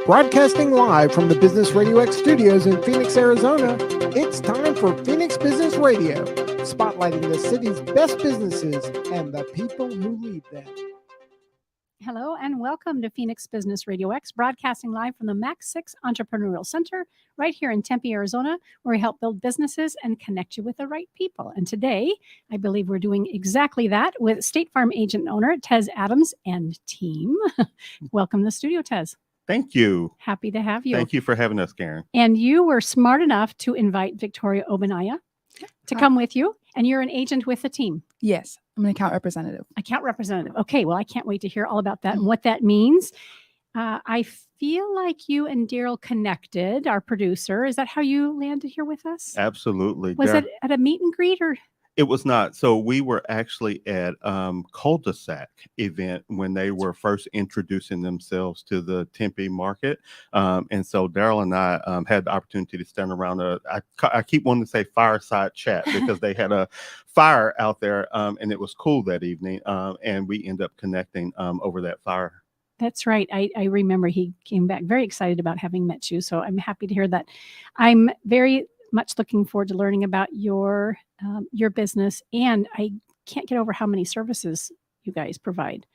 Broadcasting live from the Business RadioX studios in Phoenix, Arizona, it's time for Phoenix Business Radio, spotlighting the city's best businesses and the people who lead them. Hello and welcome to Phoenix Business Radio X, broadcasting live from the Max 6 Entrepreneurial Center right here in Tempe, Arizona, where we help build businesses and connect you with the right people. And today, I believe we're doing exactly that with State Farm agent and owner Tez Adams and team. Welcome to the studio, Tez. Thank you. Happy to have you. Thank you for having us, Karen. And you were smart enough to invite Victoria Obanaya to come with you, and you're an agent with the team. Yes, I'm an account representative. Account representative. Okay, well, I can't wait to hear all about that and what that means. I feel like you and Daryl connected, our producer. Is that how you landed here with us? Absolutely. Was it at a meet and greet or? It was not. So we were actually at cul-de-sac event when they were first introducing themselves to the Tempe market. And so Daryl and I had the opportunity to stand around I keep wanting to say fireside chat because they had a fire out there and it was cool that evening. And we ended up connecting over that fire. That's right. I remember he came back very excited about having met you. So I'm happy to hear that. I'm very much looking forward to learning about your business, and I can't get over how many services you guys provide.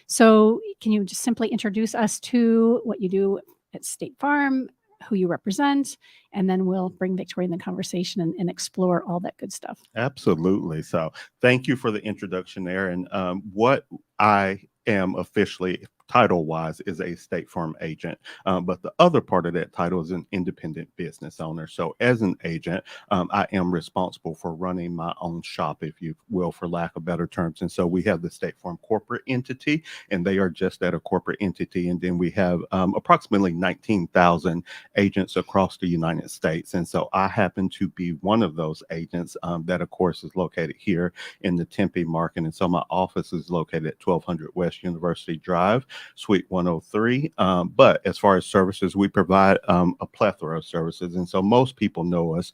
So can you just simply introduce us to what you do at State Farm, who you represent, and then we'll bring Victoria in the conversation and explore all that good stuff. Absolutely. So thank you for the introduction there. And what I am officially title-wise is a State Farm agent, but the other part of that title is an independent business owner. So as an agent, I am responsible for running my own shop, if you will, for lack of better terms. And so we have the State Farm corporate entity, and they are just at a corporate entity. And then we have approximately 19,000 agents across the United States. And so I happen to be one of those agents that, of course, is located here in the Tempe market. And so my office is located at 1200 West University Drive, Suite 103. But as far as services, we provide a plethora of services. And so most people know us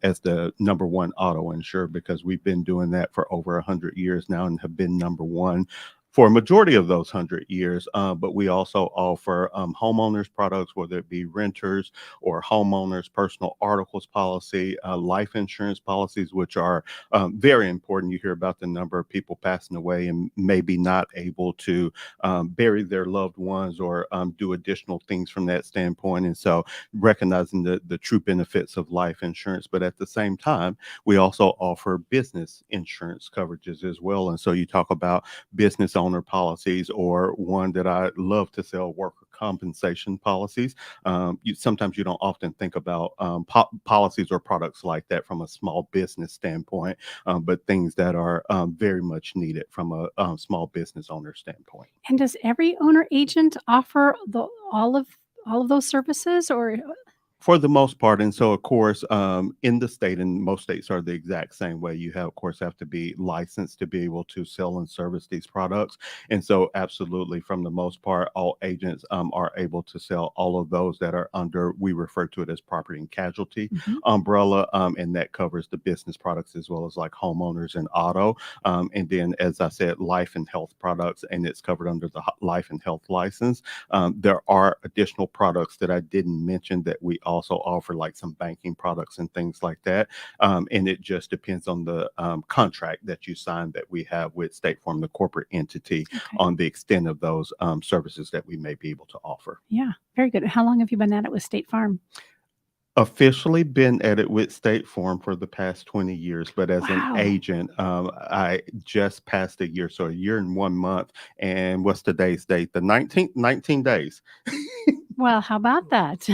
as the number one auto insurer because we've been doing that for over 100 years now and have been number one for a majority of those 100 years. But we also offer homeowners products, whether it be renters or homeowners, personal articles policy, life insurance policies, which are very important. You hear about the number of people passing away and maybe not able to bury their loved ones or do additional things from that standpoint. And so recognizing the true benefits of life insurance, but at the same time, we also offer business insurance coverages as well. And so you talk about business owner policies, or one that I love to sell, worker compensation policies. Sometimes you don't often think about policies or products like that from a small business standpoint, but things that are very much needed from a small business owner standpoint. And does every owner agent offer all of those services, or? For the most part. And so, of course, in the state, and most states are the exact same way, you have, of course, have to be licensed to be able to sell and service these products. And so absolutely, from the most part, all agents are able to sell all of those that are under, we refer to it as property and casualty umbrella. And that covers the business products as well as like homeowners and auto. And then, as I said, life and health products, and it's covered under the life and health license. There are additional products that I didn't mention that we also offer, like some banking products and things like that. And it just depends on the contract that you sign that we have with State Farm, the corporate entity, on the extent of those services that we may be able to offer. Yeah, very good. How long have you been at it with State Farm? Officially been at it with State Farm for the past 20 years, but as an agent, I just passed a year, so a year and 1 month. And what's today's date? The 19th, 19 days. Well, how about that?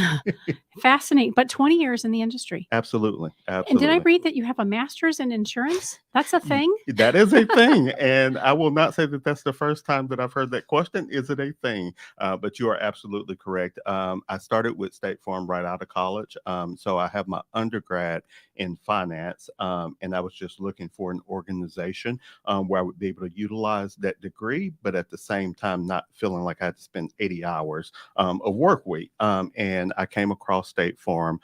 Fascinating. But 20 years in the industry. Absolutely. Absolutely. And did I read that you have a master's in insurance? That's a thing? That is a thing. And I will not say that that's the first time that I've heard that question. Is it a thing? But you are absolutely correct. I started with State Farm right out of college. So I have my undergrad in finance. And I was just looking for an organization where I would be able to utilize that degree, but at the same time, not feeling like I had to spend 80 hours of work week. And I came across State Farm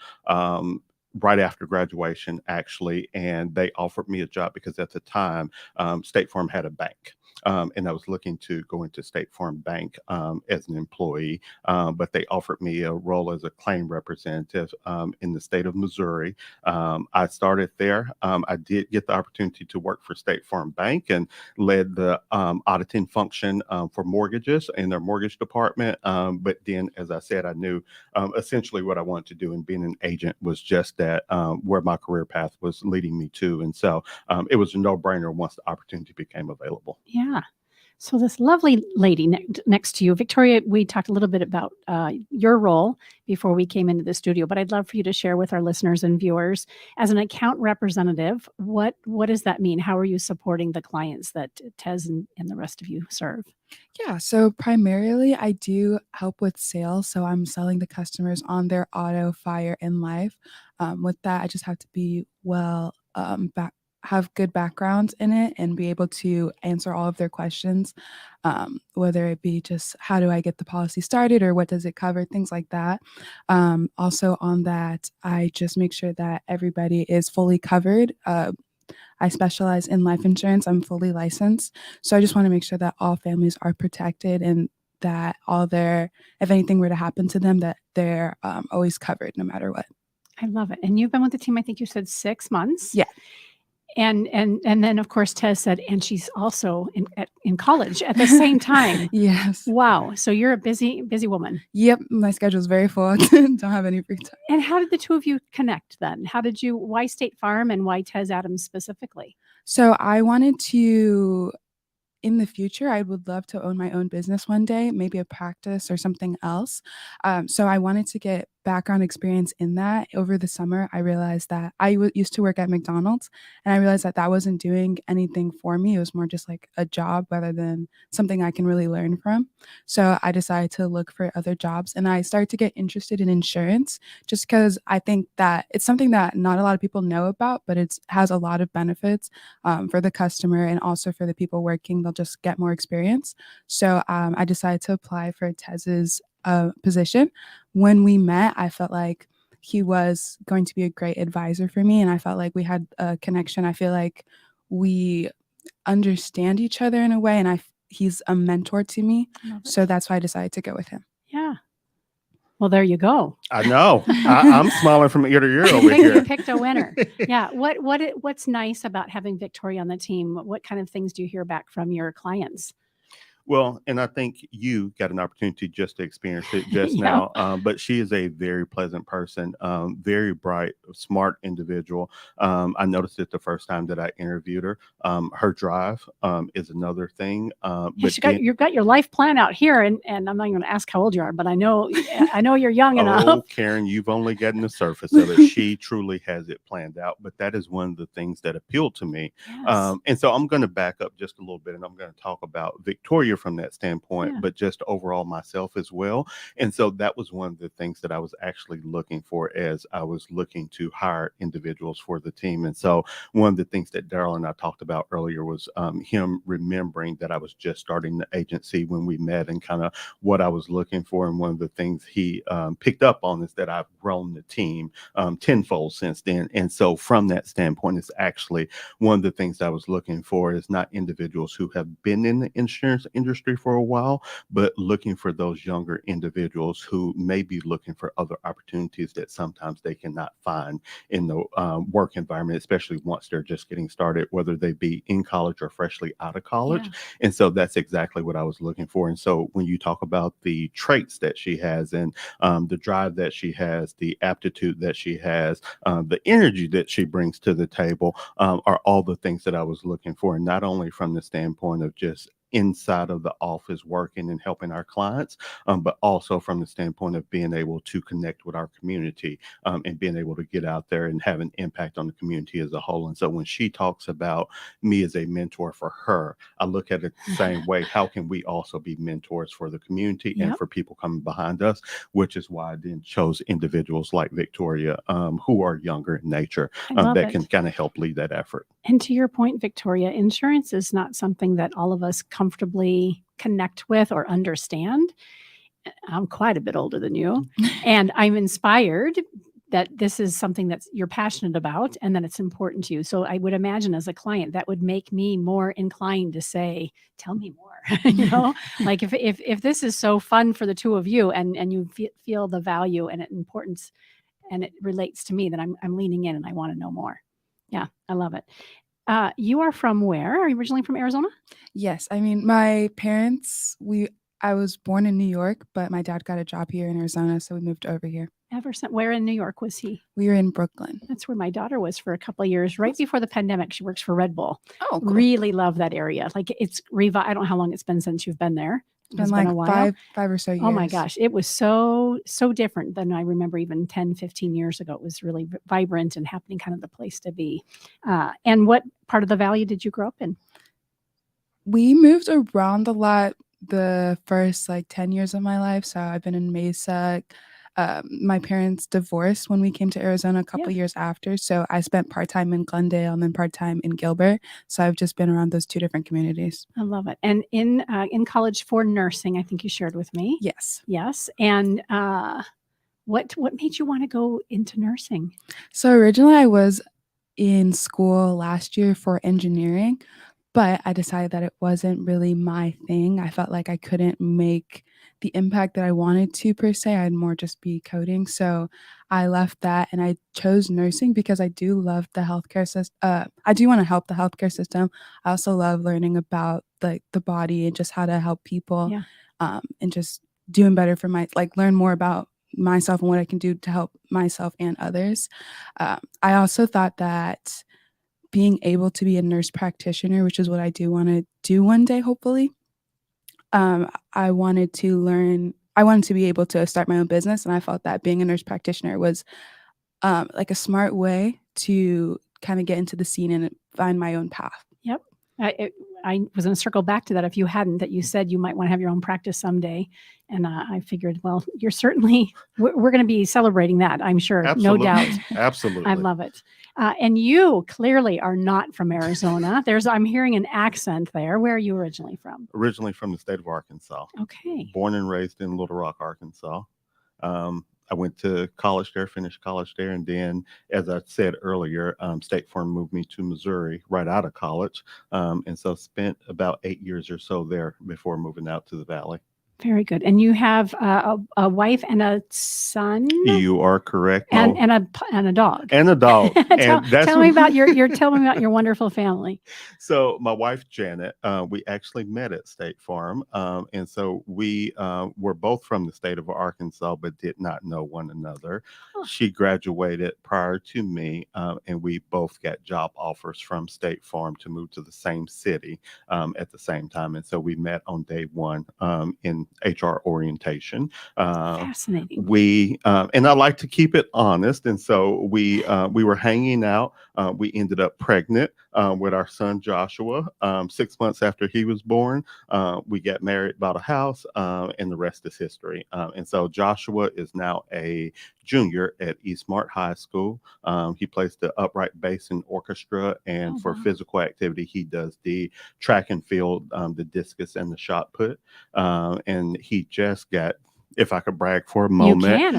right after graduation, actually, and they offered me a job because at the time, State Farm had a bank. and I was looking to go into State Farm Bank as an employee, but they offered me a role as a claim representative in the state of Missouri. I started there. I did get the opportunity to work for State Farm Bank and led the auditing function for mortgages in their mortgage department. But then, as I said, I knew essentially what I wanted to do, and being an agent was just that, where my career path was leading me to. And so it was a no-brainer once the opportunity became available. Yeah. So this lovely lady next to you, Victoria, we talked a little bit about your role before we came into the studio, but I'd love for you to share with our listeners and viewers, as an account representative, what does that mean? How are you supporting the clients that Tez and the rest of you serve? Yeah, so primarily I do help with sales. So I'm selling the customers on their auto, fire, and life. With that, I just have to be have good backgrounds in it and be able to answer all of their questions, whether it be just how do I get the policy started or what does it cover, things like that. Also on that, I just make sure that everybody is fully covered. I specialize in life insurance. I'm fully licensed. So I just want to make sure that all families are protected and that if anything were to happen to them, that they're always covered no matter what. I love it. And you've been with the team, I think you said 6 months. Yeah. And then of course Tez said, and she's also in college at the same time. Yes. Wow. So you're a busy woman. Yep. My schedule's very full. Don't have any free time. And how did the two of you connect then? Why State Farm and why Tez Adams specifically? So I wanted to, in the future, I would love to own my own business one day, maybe a practice or something else. So I wanted to get background experience in that. Over the summer, I realized that I used to work at McDonald's, and I realized that that wasn't doing anything for me. It was more just like a job rather than something I can really learn from. So I decided to look for other jobs, and I started to get interested in insurance just because I think that it's something that not a lot of people know about, but it has a lot of benefits for the customer and also for the people working. They'll just get more experience. So I decided to apply for Tez's position. When we met, I felt like he was going to be a great advisor for me, and I felt like we had a connection. I feel like we understand each other in a way, and he's a mentor to me. So that's why I decided to go with him. Yeah. Well, there you go. I know. I'm smiling from ear to ear over You here. picked a winner. Yeah. What's nice about having Victoria on the team? What kind of things do you hear back from your clients? Well, and I think you got an opportunity just to experience it just Yeah. now. But she is a very pleasant person, very bright, smart individual. I noticed it the first time that I interviewed her. Her drive is another thing. You've got your life plan out here, and I'm not going to ask how old you are, but I know you're young enough. Oh, Karen, you've only gotten the surface of it. She truly has it planned out. But that is one of the things that appealed to me. Yes. And so I'm going to back up just a little bit, and I'm going to talk about Victoria from that standpoint, Yeah. but just overall myself as well. And so that was one of the things that I was actually looking for as I was looking to hire individuals for the team. And so one of the things that Daryl and I talked about earlier was him remembering that I was just starting the agency when we met and kind of what I was looking for. And one of the things he picked up on is that I've grown the team tenfold since then. And so from that standpoint, it's actually one of the things I was looking for is not individuals who have been in the insurance industry for a while, but looking for those younger individuals who may be looking for other opportunities that sometimes they cannot find in the work environment, especially once they're just getting started, whether they be in college or freshly out of college. Yeah. And so that's exactly what I was looking for. And so when you talk about the traits that she has and the drive that she has, the aptitude that she has, the energy that she brings to the table are all the things that I was looking for. And not only from the standpoint of just inside of the office working and helping our clients, but also from the standpoint of being able to connect with our community and being able to get out there and have an impact on the community as a whole. And so when she talks about me as a mentor for her, I look at it the same way. How can we also be mentors for the community and for people coming behind us, which is why I then chose individuals like Victoria who are younger in nature that can kind of help lead that effort. And to your point, Victoria, insurance is not something that all of us comfortably connect with or understand. I'm quite a bit older than you, and I'm inspired that this is something that you're passionate about and that it's important to you. So I would imagine as a client that would make me more inclined to say, tell me more, like if this is so fun for the two of you and you feel the value and importance and it relates to me, then I'm leaning in and I want to know more. Yeah, I love it. You are from where? Are you originally from Arizona? Yes, I mean, my parents, I was born in New York, but my dad got a job here in Arizona, so we moved over here. Where in New York was he? We were in Brooklyn. That's where my daughter was for a couple of years, right before the pandemic. She works for Red Bull. Oh, cool. Really love that area. Like it's I don't know how long it's been since you've been there. It's been like five or so years. Oh my gosh. It was so different than I remember even 10, 15 years ago. It was really vibrant and happening, kind of the place to be. And what part of the valley did you grow up in? We moved around a lot the first 10 years of my life. So I've been in Mesa. My parents divorced when we came to Arizona a couple years after. So I spent part-time in Glendale and then part-time in Gilbert. So I've just been around those two different communities. I love it. And in college for nursing, I think you shared with me. Yes. Yes. And what made you want to go into nursing? So originally I was in school last year for engineering, but I decided that it wasn't really my thing. I felt like I couldn't make the impact that I wanted to per se. I'd more just be coding. So I left that and I chose nursing because I do love the healthcare system. I do want to help the healthcare system. I also love learning about the body and just how to help people, and just doing better for learn more about myself and what I can do to help myself and others. I also thought that being able to be a nurse practitioner, which is what I do want to do one day, hopefully. I wanted to be able to start my own business. And I felt that being a nurse practitioner was like a smart way to kind of get into the scene and find my own path. Yep. I was going to circle back to that if you hadn't, that you said you might want to have your own practice someday. And I figured, well, you're certainly, we're going to be celebrating that, I'm sure. Absolutely. No doubt. Absolutely. I love it. And you clearly are not from Arizona. I'm hearing an accent there. Where are you originally from? Originally from the state of Arkansas. Okay. Born and raised in Little Rock, Arkansas. I went to college there, finished college there, and then, as I said earlier, State Farm moved me to Missouri right out of college, and so spent about 8 years or so there before moving out to the Valley. Very good. And you have a wife and a son? You are correct. And a dog. And a dog. Tell me about your wonderful family. So my wife, Janet, we actually met at State Farm. And so we were both from the state of Arkansas, but did not know one another. Huh. She graduated prior to me, and we both got job offers from State Farm to move to the same city at the same time. And so we met on day one in HR orientation. Fascinating. And I like to keep it honest. And so we were hanging out. We ended up pregnant with our son, Joshua. 6 months after he was born, we got married, bought a house, and the rest is history. And so Joshua is now a junior at Eastmart High School. He plays the upright bass in orchestra, and for physical activity, he does the track and field, the discus and the shot put. And he just got, if I could brag for a moment,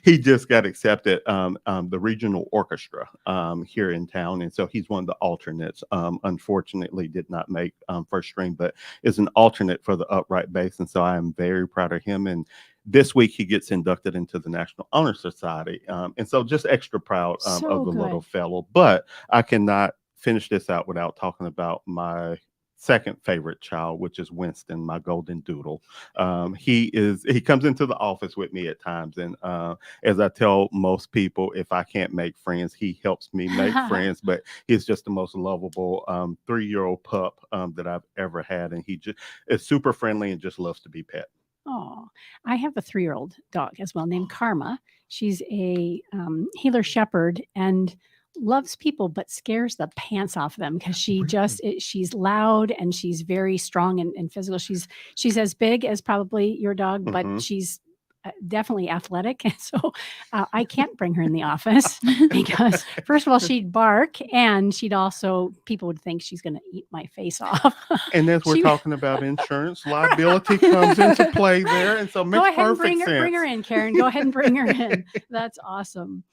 he just got accepted the regional orchestra here in town. And so he's one of the alternates. Unfortunately, did not make first string, but is an alternate for the upright bass. And so I am very proud of him. And this week he gets inducted into the National Honor Society. And so just extra proud of the little fellow. But I cannot finish this out without talking about my second favorite child, which is Winston, my golden doodle. He comes into the office with me at times, and as I tell most people, if I can't make friends, he helps me make friends. But he's just the most lovable 3-year-old pup that I've ever had, and he just is super friendly and just loves to be pet. Oh, I have a 3-year-old dog as well named Karma. She's a healer shepherd and loves people, but scares the pants off them because she's loud and she's very strong and physical. She's as big as probably your dog, but she's definitely athletic. And so I can't bring her in the office because, first of all, she'd bark, and people would think she's going to eat my face off. And as we're She- talking about insurance, liability comes into play there. And so it Go makes ahead and perfect sense. bring her in, Karen. Go ahead and bring her in. That's awesome.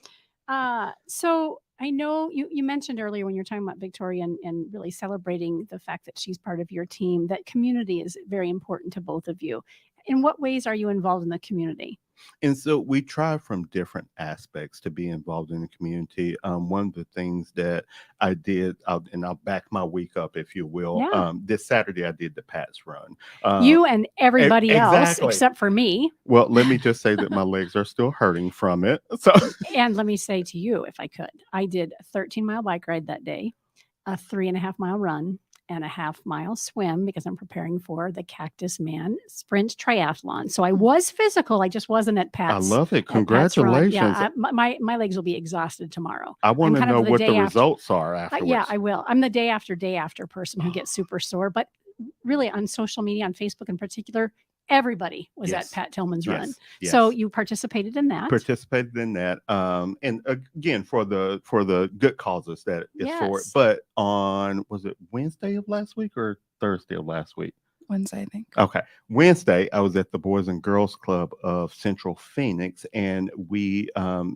So I know you mentioned earlier when you're talking about Victoria and really celebrating the fact that she's part of your team, that community is very important to both of you. In what ways are you involved in the community? And so we try from different aspects to be involved in the community. One of the things that I did, and I'll back my week up, if you will. Yeah. This Saturday, I did the Pats Run. You and everybody else, exactly. except for me. Well, let me just say that my legs are still hurting from it. So, And let me say to you, if I could, I did a 13-mile bike ride that day, a 3.5-mile run, and a half-mile swim because I'm preparing for the Cactus Man Sprint Triathlon. So I was physical. I just wasn't at Pat's. I love it. at Pat's Run. Congratulations. Yeah, my legs will be exhausted tomorrow. I want to kind of know the what day the after- results are afterwards. Yeah, I will. I'm the day after person who gets super sore. But really, on social media, on Facebook in particular, everybody was Yes. at Pat Tillman's Yes. run. Yes. So you participated in that. Participated in that, and again for the good causes that is for it. Yes. But was it Wednesday of last week or Thursday of last week? Wednesday, I think. Okay. Wednesday, I was at the Boys and Girls Club of Central Phoenix, and we,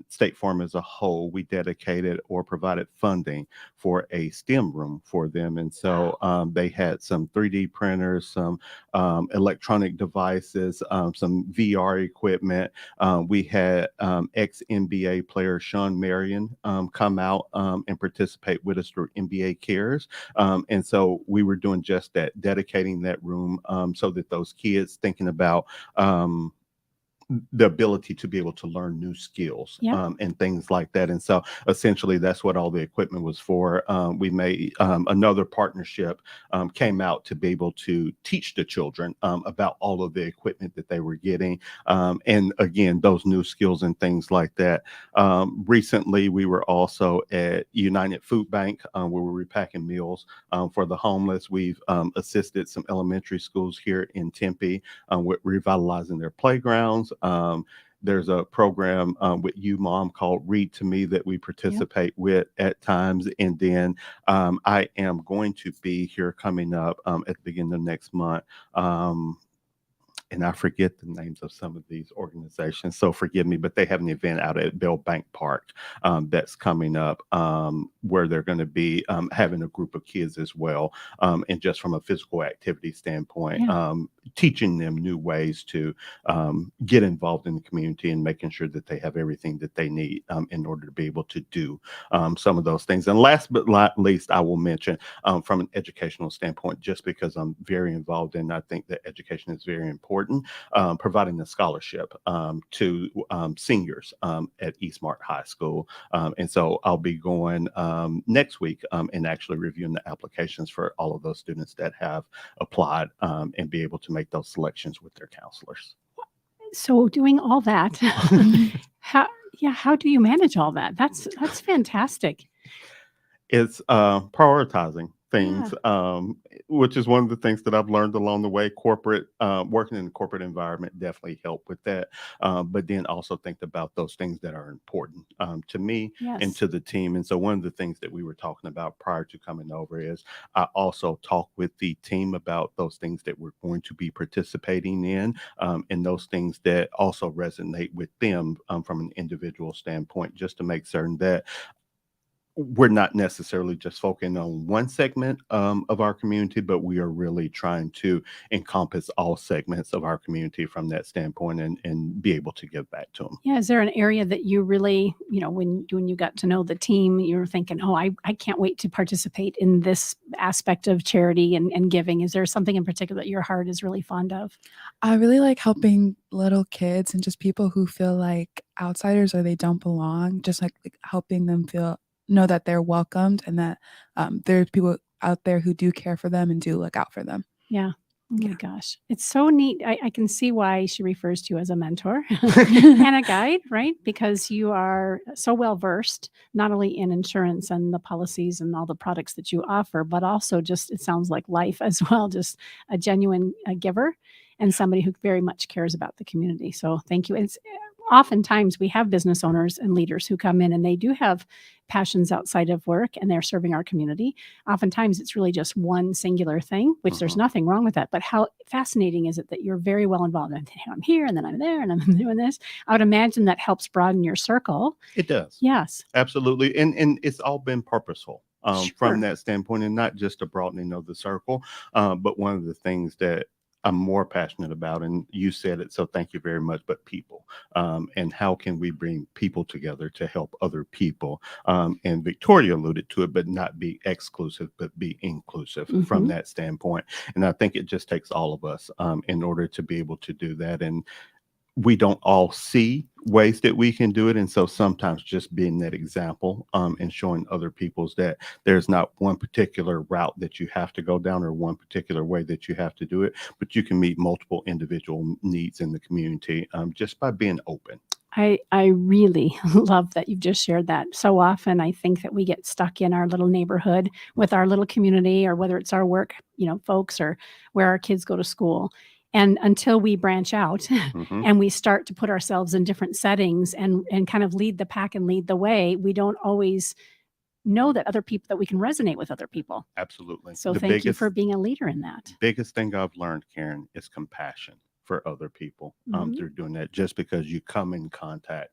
State Farm as a whole, we dedicated or provided funding for a STEM room for them. And so they had some 3D printers, some electronic devices, some VR equipment. We had ex-NBA player Sean Marion come out and participate with us through NBA Cares. And so we were doing just that, dedicating that room so that those kids thinking about the ability to be able to learn new skills and things like that. And so essentially that's what all the equipment was for. We made another partnership came out to be able to teach the children about all of the equipment that they were getting. And again, those new skills and things like that. Recently, we were also at United Food Bank where we were repacking meals for the homeless. We've assisted some elementary schools here in Tempe with revitalizing their playgrounds. There's a program with You Mom called Read to Me that we participate with at times. And then I am going to be here coming up at the beginning of next month. And I forget the names of some of these organizations, so forgive me, but they have an event out at Bell Bank Park that's coming up where they're going to be having a group of kids as well. And just from a physical activity standpoint, teaching them new ways to get involved in the community and making sure that they have everything that they need in order to be able to do some of those things. And last but not least, I will mention from an educational standpoint, just because I'm very involved in, I think that education is very important, providing a scholarship to seniors at Eastmart High School. And so I'll be going next week and actually reviewing the applications for all of those students that have applied and be able to make those selections with their counselors. So doing all that, how do you manage all that? That's fantastic. It's prioritizing things, which is one of the things that I've learned along the way. Corporate working in a corporate environment definitely helped with that, but then also think about those things that are important to me and to the team. And so one of the things that we were talking about prior to coming over is I also talk with the team about those things that we're going to be participating in, and those things that also resonate with them from an individual standpoint, just to make certain that we're not necessarily just focusing on one segment of our community, but we are really trying to encompass all segments of our community from that standpoint and be able to give back to them. Yeah. Is there an area that you really, when you got to know the team, you were thinking, oh, I can't wait to participate in this aspect of charity and giving? Is there something in particular that your heart is really fond of? I really like helping little kids and just people who feel like outsiders or they don't belong, just like helping them know that they're welcomed and that there's people out there who do care for them and do look out for them. Yeah. Oh my gosh. It's so neat. I can see why she refers to you as a mentor and a guide, right? Because you are so well versed, not only in insurance and the policies and all the products that you offer, but also just, it sounds like life as well, just a genuine giver. and somebody who very much cares about the community. So thank you. It's oftentimes we have business owners and leaders who come in and they do have passions outside of work and they're serving our community. Oftentimes it's really just one singular thing, which there's nothing wrong with that. But how fascinating is it that you're very well involved? I'm here and then I'm there and I'm doing this. I would imagine that helps broaden your circle. It does. Yes. Absolutely. And it's all been purposeful. Sure. From that standpoint, and not just a broadening of the circle, but one of the things that I'm more passionate about, and you said it, so thank you very much, but people, and how can we bring people together to help other people? And Victoria alluded to it, but not be exclusive, but be inclusive from that standpoint. And I think it just takes all of us in order to be able to do that. And we don't all see ways that we can do it. And so sometimes just being that example and showing other people's that there's not one particular route that you have to go down or one particular way that you have to do it, but you can meet multiple individual needs in the community just by being open. I really love that you've just shared that. So often I think that we get stuck in our little neighborhood with our little community, or whether it's our work, folks, or where our kids go to school. And until we branch out and we start to put ourselves in different settings and kind of lead the pack and lead the way, we don't always know that we can resonate with other people. Absolutely. So thank you for being a leader in that. Biggest thing I've learned, Karen, is compassion for other people through doing that. Just because you come in contact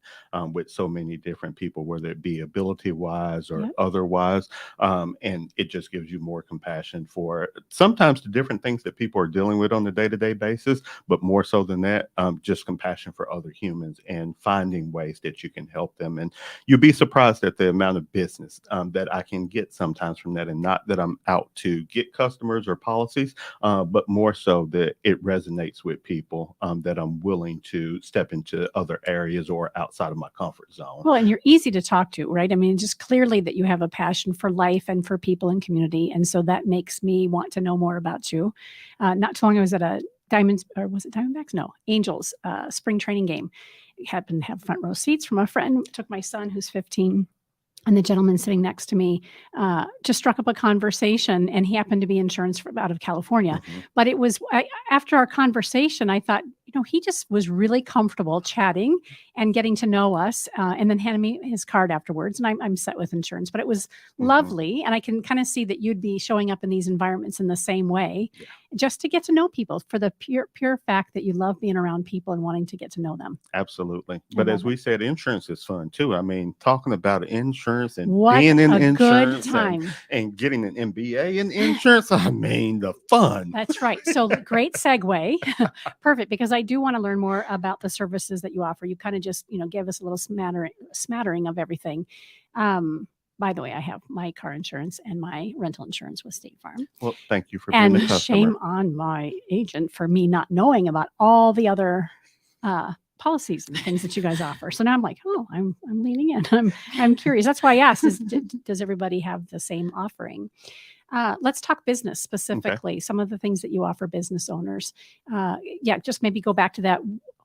with so many different people, whether it be ability wise or otherwise, and it just gives you more compassion for sometimes the different things that people are dealing with on a day-to-day basis, but more so than that, just compassion for other humans and finding ways that you can help them. And you'll be surprised at the amount of business that I can get sometimes from that. And not that I'm out to get customers or policies, but more so that it resonates with people that I'm willing to step into other areas or outside of my comfort zone. Well, and you're easy to talk to, right? I mean, just clearly that you have a passion for life and for people and community. And so that makes me want to know more about you. Not too long ago, I was at a Diamondbacks? No, Angels spring training game. I happened to have front row seats from a friend. Took my son who's 15. And the gentleman sitting next to me just struck up a conversation, and he happened to be insurance out of California. But it was after our conversation, I thought, he just was really comfortable chatting and getting to know us, and then handed me his card afterwards. And I'm set with insurance, but it was lovely. And I can kind of see that you'd be showing up in these environments in the same way, just to get to know people for the pure fact that you love being around people and wanting to get to know them. Absolutely. But as we said, insurance is fun too. I mean, talking about insurance and what being in a insurance good time. And getting an MBA in insurance, I mean, the fun. That's right. So great segue. Perfect. Because I do want to learn more about the services that you offer. You kind of just, gave us a little smattering of everything. By the way, I have my car insurance and my rental insurance with State Farm. Well, thank you for being a customer. Shame on my agent for me not knowing about all the other policies and things that you guys offer. So now I'm like, I'm leaning in. I'm curious. That's why I asked: does everybody have the same offering? Let's talk business specifically. Okay. Some of the things that you offer business owners. Just maybe go back to that.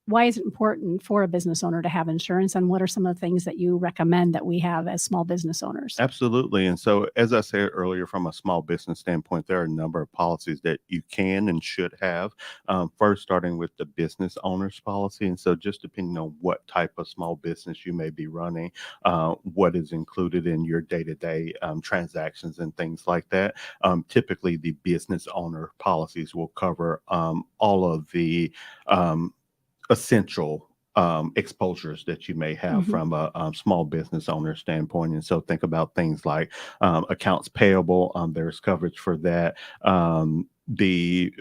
Why is it important for a business owner to have insurance, and what are some of the things that you recommend that we have as small business owners? Absolutely. And so, as I said earlier, from a small business standpoint, there are a number of policies that you can and should have. First, starting with the business owner's policy. And so, just depending on what type of small business you may be running, what is included in your day-to-day transactions and things like that. Typically, the business owner policies will cover all of the essential exposures that you may have from a small business owner standpoint. And so think about things like accounts payable. There's coverage for that. The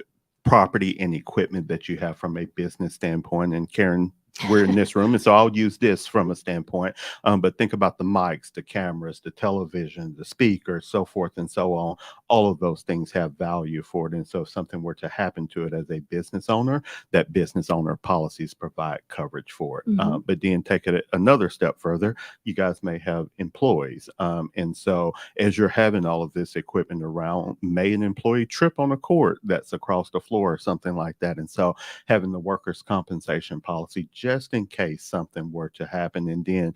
property and equipment that you have from a business standpoint. And Karen, we're in this room, and so I'll use this from a standpoint. But think about the mics, the cameras, the television, the speakers, so forth and so on. All of those things have value for it. And so if something were to happen to it as a business owner, that business owner policies provide coverage for it. But then take it another step further. You guys may have employees. And so as you're having all of this equipment around, may an employee trip on a cord that's across the floor or something like that. And so having the workers' compensation policy just in case something were to happen. And then,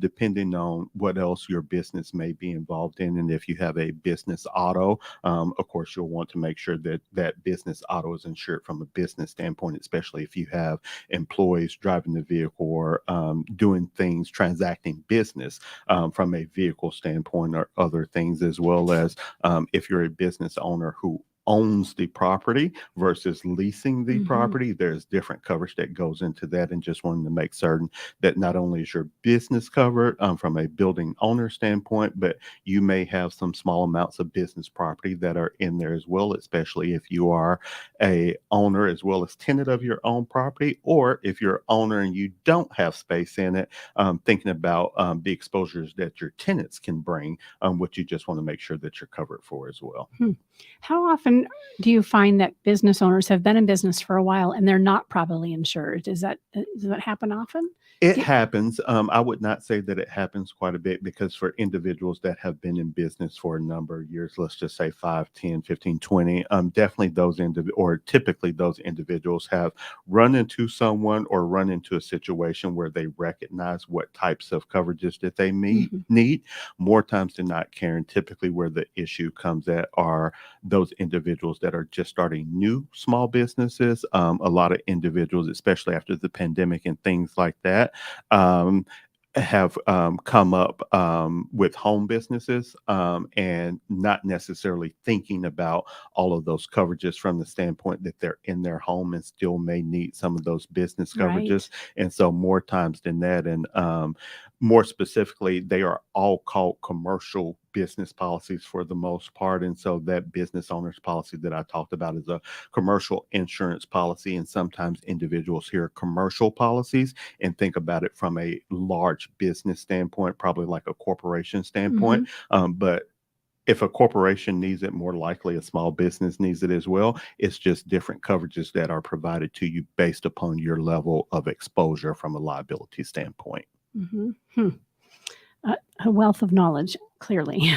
depending on what else your business may be involved in, and if you have a business auto, of course, you'll want to make sure that that business auto is insured from a business standpoint, especially if you have employees driving the vehicle or doing things, transacting business from a vehicle standpoint or other things, as well as if you're a business owner who owns the property versus leasing the property, there's different coverage that goes into that. And just wanting to make certain that not only is your business covered from a building owner standpoint, but you may have some small amounts of business property that are in there as well, especially if you are a owner as well as tenant of your own property, or if you're owner and you don't have space in it, thinking about the exposures that your tenants can bring, which you just want to make sure that you're covered for as well. How often do you find that business owners have been in business for a while and they're not properly insured? Does that happen often? It happens. I would not say that it happens quite a bit, because for individuals that have been in business for a number of years, let's just say 5, 10, 15, 20, definitely typically those individuals have run into someone or run into a situation where they recognize what types of coverages that they need. More times than not, Karen, typically where the issue comes at are those individuals that are just starting new small businesses. A lot of individuals, especially after the pandemic and things like that, have come up with home businesses and not necessarily thinking about all of those coverages from the standpoint that they're in their home and still may need some of those business coverages. And so more times than that, and more specifically, they are all called commercial business policies for the most part. And so that business owner's policy that I talked about is a commercial insurance policy. And sometimes individuals hear commercial policies and think about it from a large business standpoint, probably like a corporation standpoint. But if a corporation needs it, more likely a small business needs it as well. It's just different coverages that are provided to you based upon your level of exposure from a liability standpoint. A wealth of knowledge, clearly.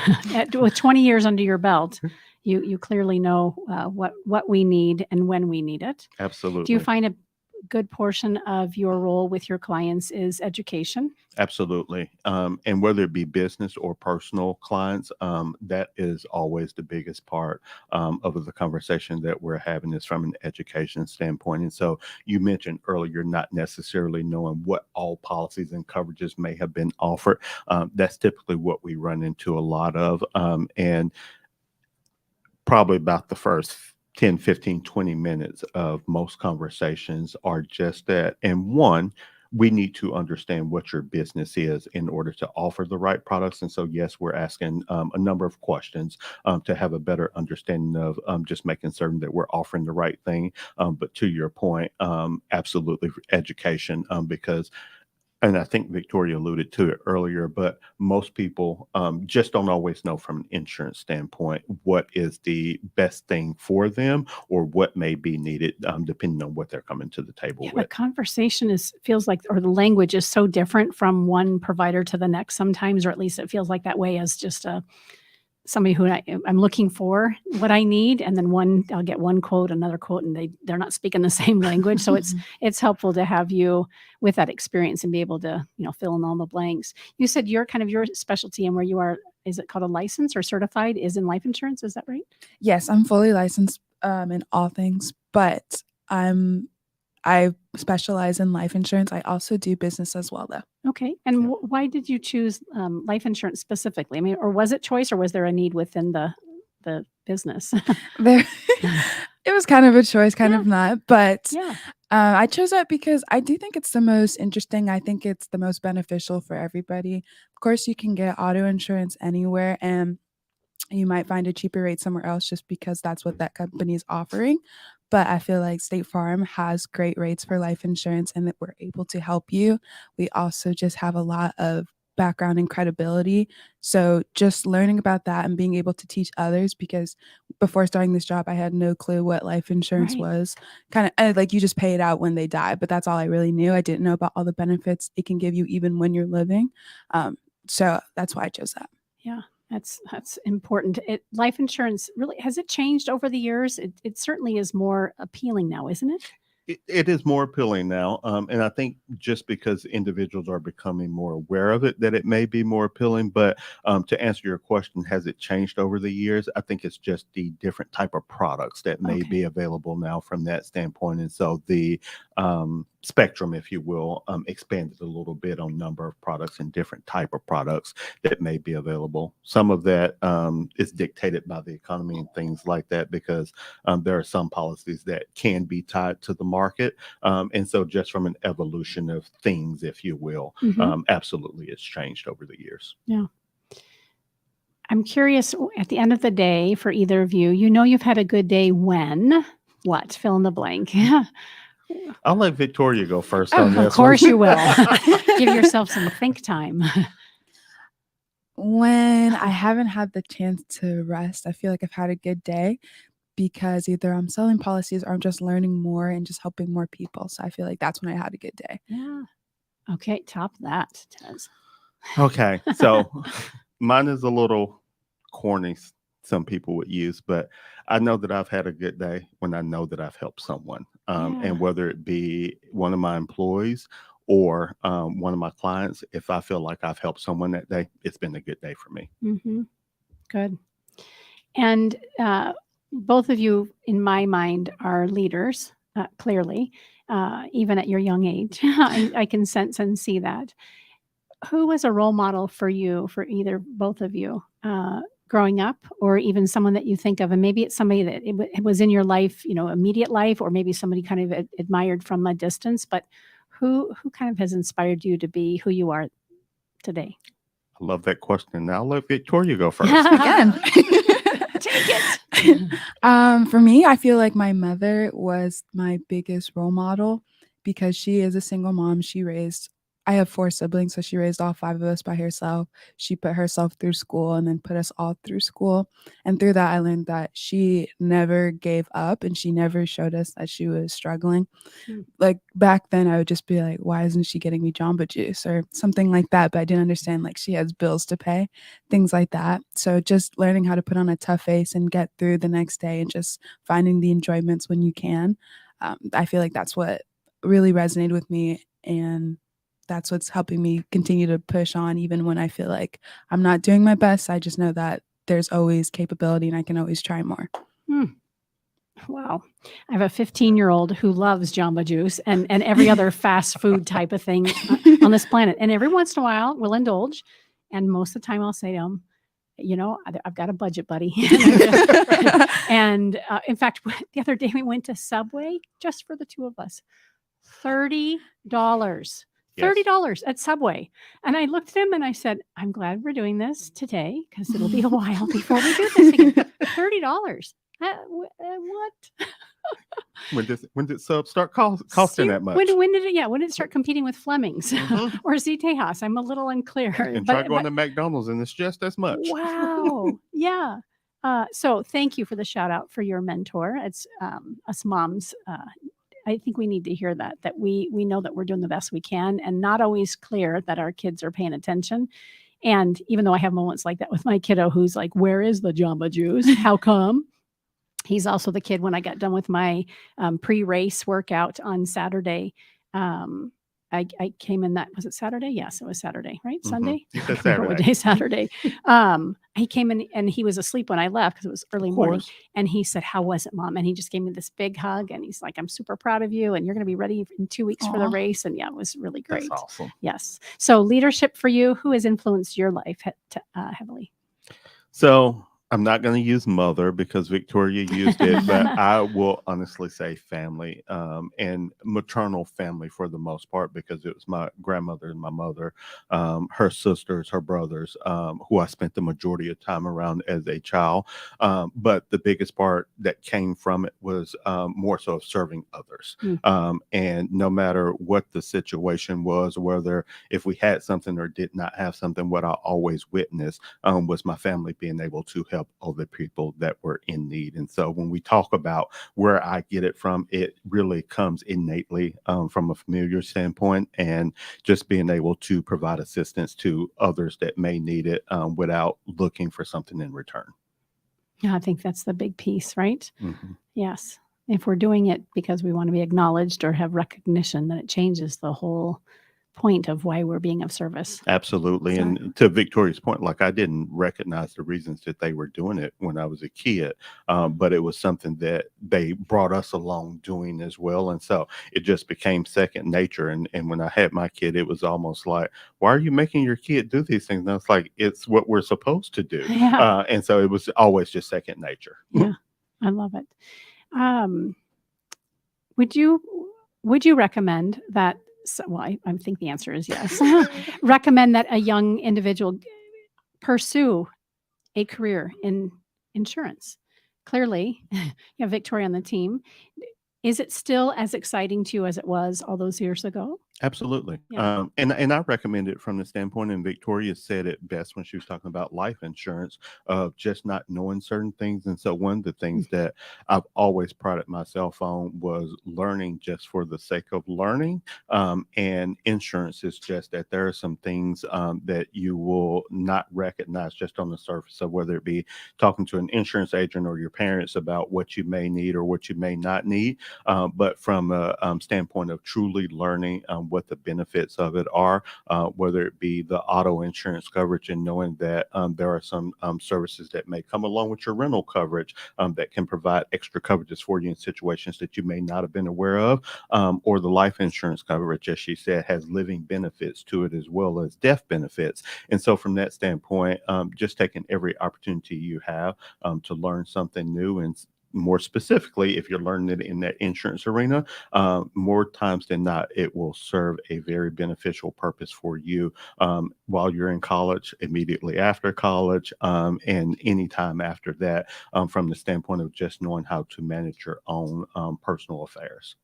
With 20 years under your belt, you clearly know what we need and when we need it. Absolutely. Do you find a good portion of your role with your clients is education? Absolutely. And whether it be business or personal clients, that is always the biggest part of the conversation that we're having, is from an education standpoint. And so you mentioned earlier not necessarily knowing what all policies and coverages may have been offered. That's typically what we run into a lot of. And probably about the first 10, 15, 20 minutes of most conversations are just that. And one, we need to understand what your business is in order to offer the right products. And so, yes, we're asking a number of questions to have a better understanding of just making certain that we're offering the right thing. But to your point, absolutely education, because, and I think Victoria alluded to it earlier, but most people just don't always know from an insurance standpoint what is the best thing for them or what may be needed, depending on what they're coming to the table with. The conversation feels like, or the language is so different from one provider to the next sometimes, or at least it feels like that way as just somebody who I'm looking for what I need, and then I'll get one quote, another quote, and they're not speaking the same language. So it's helpful to have you with that experience and be able to fill in all the blanks. You said your specialty and where you are, is it called a license or certified, is in life insurance? Is that right? Yes, I'm fully licensed in all things, but I specialize in life insurance. I also do business as well, though. Okay. And why did you choose life insurance specifically? I mean, or was it choice, or was there a need within the business? It was kind of a choice, kind of not. But I chose that because I do think it's the most interesting. I think it's the most beneficial for everybody. Of course, you can get auto insurance anywhere, and you might find a cheaper rate somewhere else just because that's what that company is offering. But I feel like State Farm has great rates for life insurance and that we're able to help you. We also just have a lot of background and credibility. So just learning about that and being able to teach others, because before starting this job, I had no clue what life insurance was. Kind of like you just pay it out when they die, but that's all I really knew. I didn't know about all the benefits it can give you even when you're living. So that's why I chose that. Yeah. That's important. Life insurance really, has it changed over the years? It certainly is more appealing now, isn't it? It is more appealing now. And I think just because individuals are becoming more aware of it, that it may be more appealing. But to answer your question, has it changed over the years? I think it's just the different type of products that may Okay. be available now from that standpoint. And so the spectrum, if you will, expanded a little bit on number of products and different type of products that may be available. Some of that is dictated by the economy and things like that, because there are some policies that can be tied to the market. And so just from an evolution of things, if you will, absolutely it's changed over the years. Yeah. I'm curious, at the end of the day, for either of you, you know you've had a good day when what? Fill in the blank. I'll let Victoria go first on this. Of course one. you will. Give yourself some think time. When I haven't had the chance to rest, I feel like I've had a good day because either I'm selling policies or I'm just learning more and just helping more people. So I feel like that's when I had a good day. Yeah. Okay, top that, Tez. Okay, so mine is a little corny, some people would use, but I know that I've had a good day when I know that I've helped someone. Yeah. And whether it be one of my employees or one of my clients, if I feel like I've helped someone that day, it's been a good day for me. Mm-hmm. Good. And both of you, in my mind, are leaders, clearly, even at your young age. I can sense and see that. Who was a role model for you, for either both of you, growing up, or even someone that you think of? And maybe it's somebody that it was in your life, immediate life, or maybe somebody kind of admired from a distance. But who kind of has inspired you to be who you are today? I love that question. Now I'll let Victoria go first. Again. Take it. For me, I feel like my mother was my biggest role model because she is a single mom. I have 4 siblings, so she raised all 5 of us by herself. She put herself through school and then put us all through school. And through that, I learned that she never gave up and she never showed us that she was struggling. Like back then, I would just be like, why isn't she getting me Jamba Juice or something like that? But I didn't understand, like, she has bills to pay, things like that. So just learning how to put on a tough face and get through the next day and just finding the enjoyments when you can. I feel like that's what really resonated with me. And that's what's helping me continue to push on, even when I feel like I'm not doing my best. I just know that there's always capability and I can always try more. Wow. I have a 15-year-old who loves Jamba Juice and every other fast food type of thing on this planet. And every once in a while, we'll indulge. And most of the time, I'll say to him, I've got a budget, buddy. And in fact, the other day we went to Subway just for the two of us. $30. $30 at Subway. And I looked at him and I said, I'm glad we're doing this today because it'll be a while before we do this again. $30. What? When did subs start costing that much? When did it start competing with Fleming's or Z Tejas? I'm a little unclear. And try going to McDonald's and it's just as much. Wow. Yeah. So thank you for the shout out for your mentor. It's us moms. I think we need to hear that we know that we're doing the best we can and not always clear that our kids are paying attention. And even though I have moments like that with my kiddo who's like, where is the Jamba Juice? How come? He's also the kid when I got done with my pre-race workout on Saturday. I came in was it Saturday? Yes, it was Saturday, right? Sunday? You said Saturday. What day? Saturday. He came in and he was asleep when I left because it was early morning. And he said, how was it, Mom? And he just gave me this big hug and he's like, I'm super proud of you and you're going to be ready in 2 weeks for the race. And yeah, it was really great. That's awesome. Yes. So leadership for you, who has influenced your life heavily? So I'm not going to use mother because Victoria used it, but I will honestly say family and maternal family for the most part, because it was my grandmother and my mother, her sisters, her brothers, who I spent the majority of time around as a child. But the biggest part that came from it was more so of serving others. And no matter what the situation was, whether if we had something or did not have something, what I always witnessed was my family being able to help other people that were in need. And so when we talk about where I get it from, it really comes innately from a familiar standpoint, and just being able to provide assistance to others that may need it without looking for something in return. Yeah, I think that's the big piece, right? Yes. If we're doing it because we want to be acknowledged or have recognition, then it changes the whole point of why we're being of service. Absolutely. And Exactly. to Victoria's point, like I didn't recognize the reasons that they were doing it when I was a kid, but it was something that they brought us along doing as well. And so it just became second nature. And when I had my kid, it was almost like, why are you making your kid do these things? And I was like, it's what we're supposed to do. Yeah. And so it was always just second nature. Yeah. I love it. Would you recommend that? Well, I think the answer is yes. Recommend that a young individual pursue a career in insurance. Clearly, you have Victoria on the team. Is it still as exciting to you as it was all those years ago? Absolutely. Yeah. And I recommend it from the standpoint, and Victoria said it best when she was talking about life insurance of just not knowing certain things. And so one of the things that I've always prided myself on was learning just for the sake of learning. And insurance is just that there are some things that you will not recognize just on the surface of whether it be talking to an insurance agent or your parents about what you may need or what you may not need. But from a standpoint of truly learning what the benefits of it are, whether it be the auto insurance coverage and knowing that there are some services that may come along with your rental coverage that can provide extra coverages for you in situations that you may not have been aware of, or the life insurance coverage, as she said, has living benefits to it as well as death benefits. And so, from that standpoint, just taking every opportunity you have to learn something new, and more specifically, if you're learning it in that insurance arena, more times than not, it will serve a very beneficial purpose for you while you're in college, immediately after college, and any time after that, from the standpoint of just knowing how to manage your own personal affairs.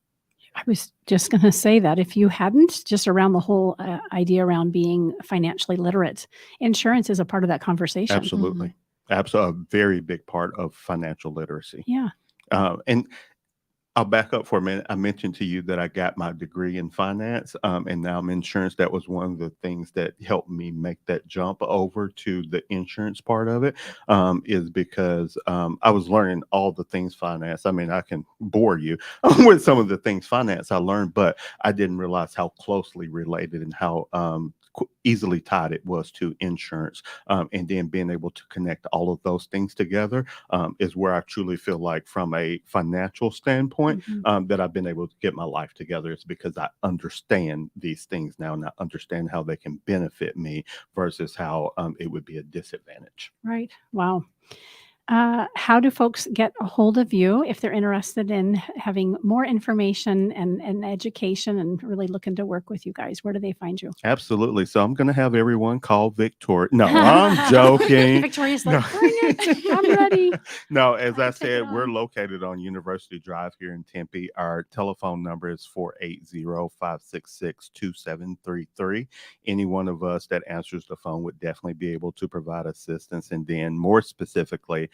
I was just going to say that if you hadn't, just around the whole idea around being financially literate, insurance is a part of that conversation. Absolutely. Absolutely. A very big part of financial literacy. Yeah. And I'll back up for a minute. I mentioned to you that I got my degree in finance, and now I'm in insurance. That was one of the things that helped me make that jump over to the insurance part of it, is because I was learning all the things finance. I mean, I can bore you with some of the things finance I learned, but I didn't realize how closely related and how easily tied it was to insurance. And then being able to connect all of those things together is where I truly feel like, from a financial standpoint, that I've been able to get my life together. It's because I understand these things now, and I understand how they can benefit me versus how it would be a disadvantage. Right. Wow. How do folks get a hold of you if they're interested in having more information and education and really looking to work with you guys? Where do they find you? Absolutely. So I'm going to have everyone call Victoria. No, I'm joking. Victoria's No. like, bring it. I'm ready. No, as I Take it said, we're on. located on University Drive here in Tempe. Our telephone number is 480-566-2733. Any one of us that answers the phone would definitely be able to provide assistance. And then more specifically,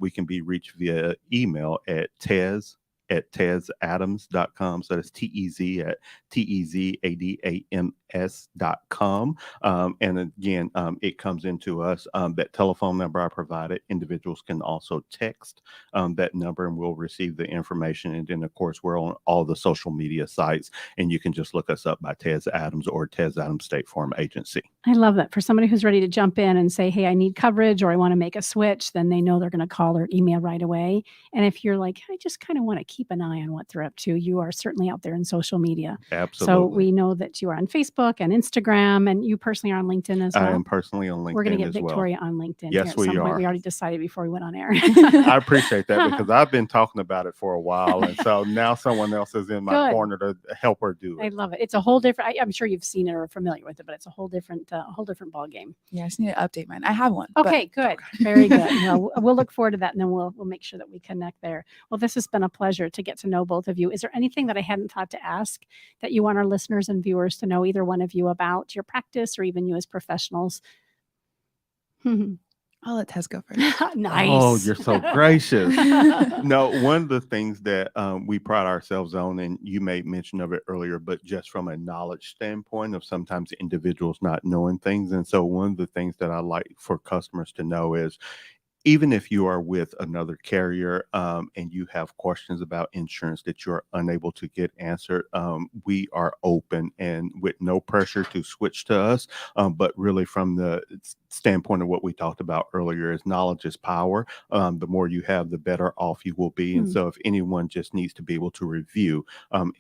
we can be reached via email at tezadams.com. So that's TEZ at TEZADAMS.com. And again, it comes into us. That telephone number I provided, individuals can also text that number and we'll receive the information. And then, of course, we're on all the social media sites, and you can just look us up by Tez Adams or Tez Adams State Farm Agency. I love that. For somebody who's ready to jump in and say, hey, I need coverage or I want to make a switch, then they know they're going to call or email right away. And if you're like, I just kind of want to keep an eye on what they're up to, you are certainly out there in social media. Absolutely. So we know that you are on Facebook and Instagram, and you personally are on LinkedIn as well. I am personally on LinkedIn. We're going to get as Victoria well. on LinkedIn. Yes, here at we some point. are. We already decided before we went on air. I appreciate that, because I've been talking about it for a while. And so now someone else is in my Good. corner to help her do I it. love it. It's a whole different. I'm sure you've seen it or are familiar with it, but it's a whole different ball game. Yeah, I just need to update mine. I have one. but- Okay, good. Very good. Well, we'll look forward to that, and then we'll make sure that we connect there. Well, this has been a pleasure to get to know both of you. Is there anything that I hadn't thought to ask that you want our listeners and viewers to know, either one of you, about your practice or even you as professionals? I'll let Tez go first. Nice. Oh, you're so gracious. No, one of the things that we pride ourselves on, and you made mention of it earlier, but just from a knowledge standpoint of sometimes individuals not knowing things. And so one of the things that I like for customers to know is, even if you are with another carrier and you have questions about insurance that you're unable to get answered, we are open and with no pressure to switch to us. But really, from the standpoint of what we talked about earlier, is knowledge is power. The more you have, the better off you will be. And so if anyone just needs to be able to review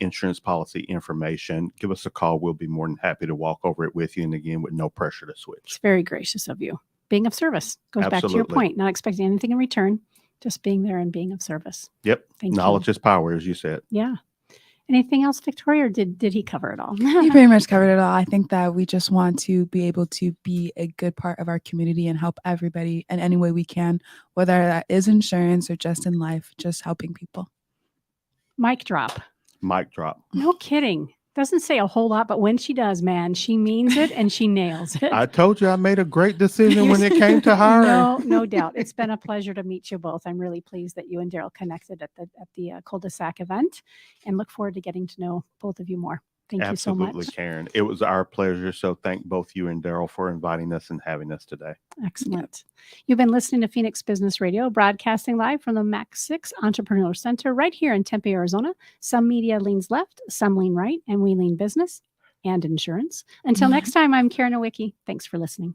insurance policy information, give us a call. We'll be more than happy to walk over it with you. And again, with no pressure to switch. It's very gracious of you. Being of service goes back to your Absolutely. point, not expecting anything in return, just being there and being of service. Yep. Thank Knowledge you. is power, as you said. Yeah. Anything else, Victoria, or did he cover it all? You pretty much covered it all. I think that we just want to be able to be a good part of our community and help everybody in any way we can, whether that is insurance or just in life, just helping people. Mic drop. Mic drop. No kidding. Doesn't say a whole lot, but when she does, man, she means it and she nails it. I told you I made a great decision when it came to hiring. No doubt. It's been a pleasure to meet you both. I'm really pleased that you and Daryl connected at the cul-de-sac event, and look forward to getting to know both of you more. Thank you so much. Absolutely, Karen. It was our pleasure. So thank both you and Daryl for inviting us and having us today. Excellent. You've been listening to Phoenix Business Radio, broadcasting live from the Max 6 Entrepreneur Center right here in Tempe, Arizona. Some media leans left, some lean right, and we lean business and insurance. Until next time, I'm Karen Nowicki. Thanks for listening.